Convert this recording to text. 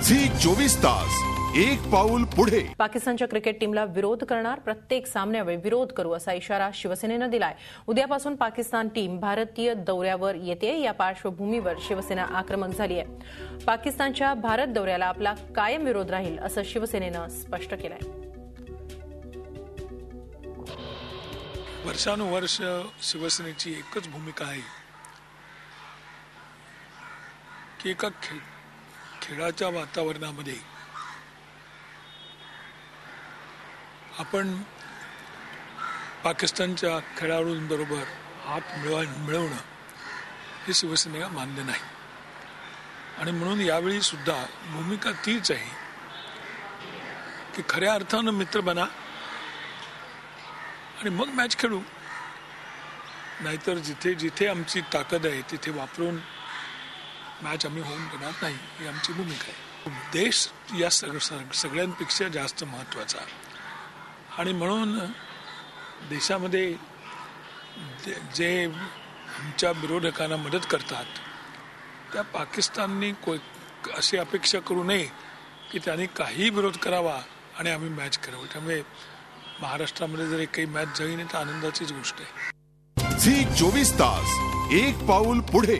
Zee 24 तास एक पाऊल पुढे। पाकिस्तानच्या क्रिकेट टीमला विरोध करणार, प्रत्येक सामन्यावेळी विरोध करू असा इशारा शिवसेनेनं दिलाय। उद्यापासून पाकिस्तान टीम भारतीय दौऱ्यावर येते। या पार्श्वभूमीवर शिवसेना आक्रमक झाली आहे। पाकिस्तानच्या भारत दौऱ्याला आपला कायम विरोध राहील असं शिवसेनेनं स्पष्ट केलंय। वर्षानुवर्ष शिवसेनेची एकच भूमिका आहे की एका खेळाच्या वातावरणामध्ये आपण पाकिस्तानच्या खेळाडूंबरोबर हात मिळवणं हे शिवसेनेला मान्य नाही। आणि म्हणून यावेळी सुद्धा भूमिका तीच आहे की खऱ्या अर्थानं मित्र बना आणि मग मॅच खेळू, नाहीतर जिथे जिथे आमची ताकद आहे तिथे वापरून मॅच आम्ही होऊन देणार नाही, ही आमची भूमिका आहे। देश या सगळ्यांपेक्षा जास्त महत्त्वाचा आणि म्हणून देशामध्ये जे आमच्या विरोधकांना मदत करतात त्या पाकिस्ताननी अशी अपेक्षा करू नये की त्यांनी काही विरोध करावा आणि आम्ही मॅच करावं। त्यामुळे महाराष्ट्रामध्ये जर काही मॅच झाली नाही तर आनंदाचीच गोष्ट आहे। झी 24 तास एक पाऊल पुढे।